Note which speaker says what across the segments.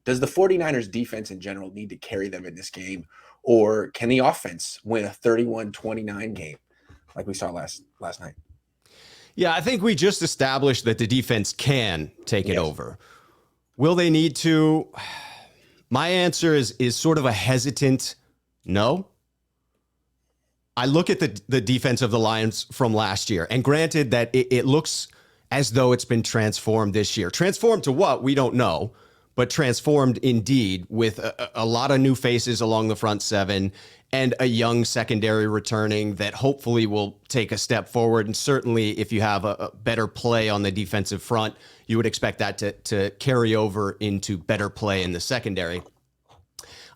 Speaker 1: Does the 49ers defense in general need to carry them in this game, or can the offense win a 31-29 game like we saw last night?
Speaker 2: Yeah, I think we just established that the defense can take it
Speaker 1: Yes.
Speaker 2: over. Will they need to? My answer is sort of a hesitant no. I look at the defense of the Lions from last year, and granted that it looks as though it's been transformed this year. Transformed to what? We don't know, but transformed indeed with a lot of new faces along the front seven and a young secondary returning that hopefully will take a step forward. And certainly if you have a better play on the defensive front, you would expect that to carry over into better play in the secondary.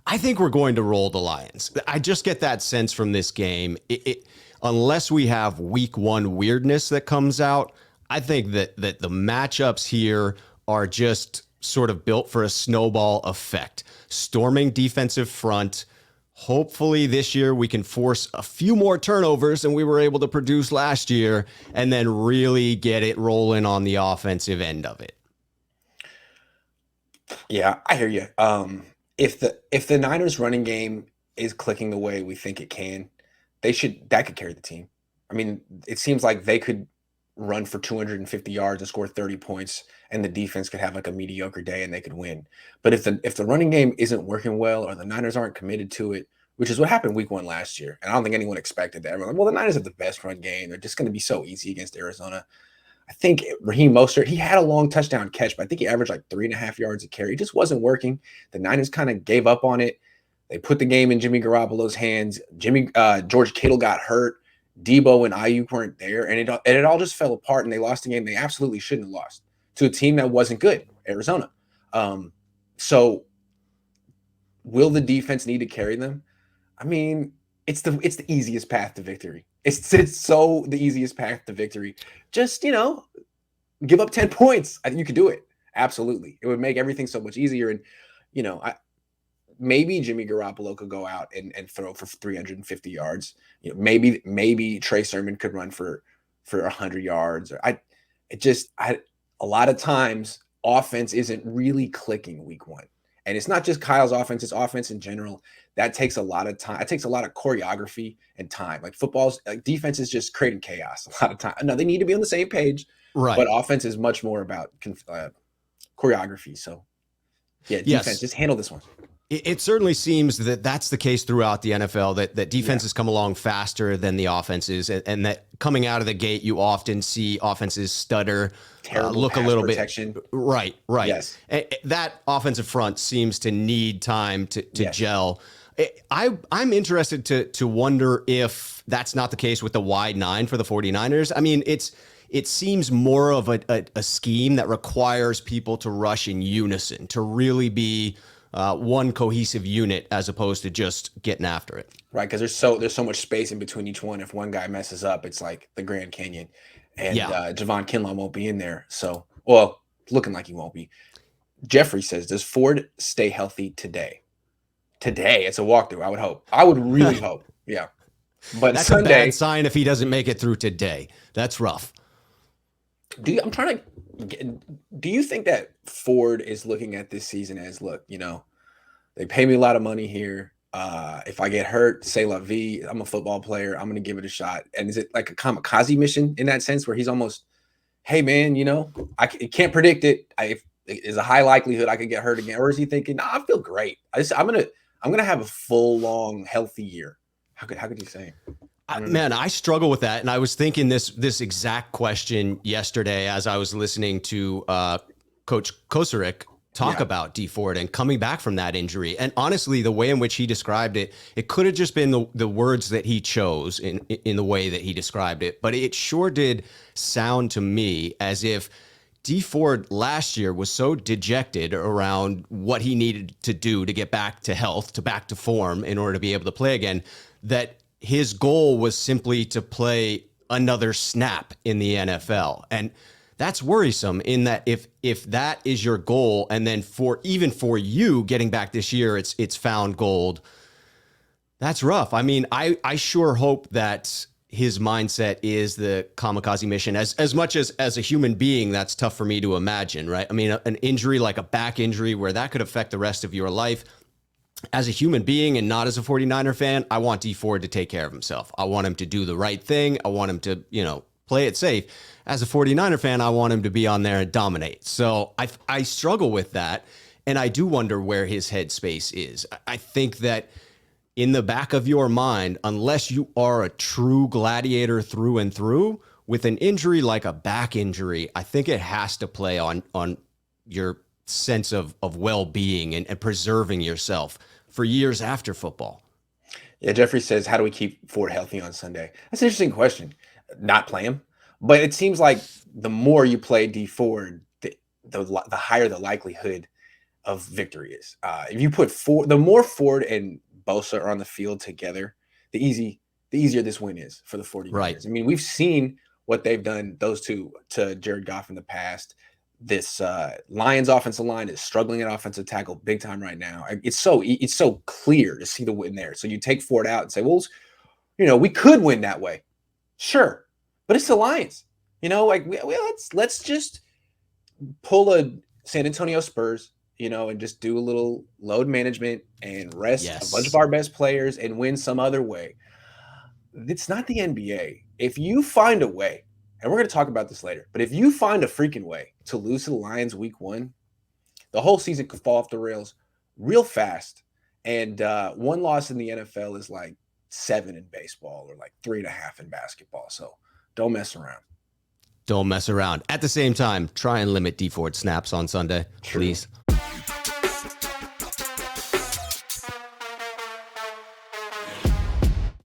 Speaker 2: I think we're going to roll the Lions. I just get that sense from this game. Unless we have week one weirdness that comes out, I think that the matchups here are just sort of built for a snowball effect. Storming defensive front. Hopefully this year we can force a few more turnovers than we were able to produce last year, and then really get it rolling on the offensive end of it.
Speaker 1: Yeah, I hear you. If the Niners running game is clicking the way we think it can, that could carry the team. I mean, it seems like they could run for 250 yards and score 30 points, and the defense could have like a mediocre day and they could win. But if the running game isn't working well, or the Niners aren't committed to it, which is what happened week one last year, and I don't think anyone expected that. Everyone, well, the Niners have the best run game. They're just going to be so easy against Arizona. I think Raheem Mostert, he had a long touchdown catch, but I think he averaged like 3.5 yards a carry. It just wasn't working. The Niners kind of gave up on it. They put the game in Jimmy Garoppolo's hands. George Kittle got hurt. Debo and Ayuk weren't there, and it all just fell apart, and they lost a game they absolutely shouldn't have lost to a team that wasn't good, Arizona. So will the defense need to carry them? I mean, it's the easiest path to victory. It's so the easiest path to victory. Just, give up 10 points. I think you could do it. Absolutely. It would make everything so much easier. And, maybe Jimmy Garoppolo could go out and throw for 350 yards. Maybe Trey Sermon could run for 100 yards. A lot of times offense isn't really clicking week one. And it's not just Kyle's offense, it's offense in general. That takes a lot of time. It takes a lot of choreography and time. Like defense is just creating chaos a lot of time. Now they need to be on the same page, right? But offense is much more about choreography. So yeah, defense, just handle this one.
Speaker 2: It certainly seems that that's the case throughout the NFL, that defenses come along faster than the offenses, and that coming out of the gate, you often see offenses stutter, look a little
Speaker 1: protection.
Speaker 2: Bit. Right.
Speaker 1: Yes.
Speaker 2: That offensive front seems to need time to gel. I'm interested to wonder if that's not the case with the wide nine for the 49ers. I mean, it seems more of a scheme that requires people to rush in unison, to really be one cohesive unit as opposed to just getting after it.
Speaker 1: Right, because there's so much space in between each one. If one guy messes up, it's like the Grand Canyon. And Javon Kinlaw won't be in there. So, looking like he won't be. Jeffrey says, does Ford stay healthy today? Today, it's a walkthrough, I would hope. I would really hope. Yeah. But
Speaker 2: that's
Speaker 1: Sunday,
Speaker 2: a bad sign if he doesn't make it through today. That's rough.
Speaker 1: Do you think that Ford is looking at this season as, look, they pay me a lot of money here. If I get hurt, c'est la vie. I'm a football player. I'm going to give it a shot. And is it like a kamikaze mission in that sense where he's almost, hey, man, I can't predict it. There's a high likelihood I could get hurt again. Or is he thinking, I feel great. I'm going to have a full, long, healthy year. How could you say?
Speaker 2: Man, I struggle with that. And I was thinking this exact question yesterday as I was listening to Coach Kosarik talk about Dee Ford and coming back from that injury. And honestly, the way in which he described it, it could have just been the words that he chose in the way that he described it. But it sure did sound to me as if Dee Ford last year was so dejected around what he needed to do to get back to health, back to form in order to be able to play again, that his goal was simply to play another snap in the NFL. And that's worrisome in that if that is your goal, and then for you getting back this year, it's found gold. That's rough. I mean, I sure hope that his mindset is the kamikaze mission. As much as a human being, that's tough for me to imagine, right? I mean, an injury like a back injury where that could affect the rest of your life. As a human being and not as a 49er fan, I want D Ford to take care of himself. I want him to do the right thing. I want him to, play it safe. As a 49er fan, I want him to be on there and dominate. So I struggle with that. And I do wonder where his headspace is. I think that in the back of your mind, unless you are a true gladiator through and through, with an injury like a back injury, I think it has to play on your sense of well-being and preserving yourself for years after football.
Speaker 1: Yeah, Jeffrey says, how do we keep Ford healthy on Sunday? That's an interesting question. Not play him. But it seems like the more you play D Ford, the higher the likelihood of victory is. If you put the more Ford and Bosa are on the field together, the easier this win is for the 49ers.
Speaker 2: Right.
Speaker 1: I mean, we've seen what they've done, those two, to Jared Goff in the past. This Lions offensive line is struggling at offensive tackle big time right now. It's so clear to see the win there. So you take Ford out and say, well, we could win that way. Sure. But it's the Lions. Let's just pull a San Antonio Spurs, and just do a little load management and rest a bunch of our best players and win some other way. It's not the NBA. If you find a way, and we're going to talk about this later, but if you find a freaking way to lose to the Lions week 1, the whole season could fall off the rails real fast. And one loss in the NFL is like 7 in baseball or like 3.5 in basketball. So don't mess around.
Speaker 2: Don't mess around. At the same time, try and limit D Ford snaps on Sunday, please.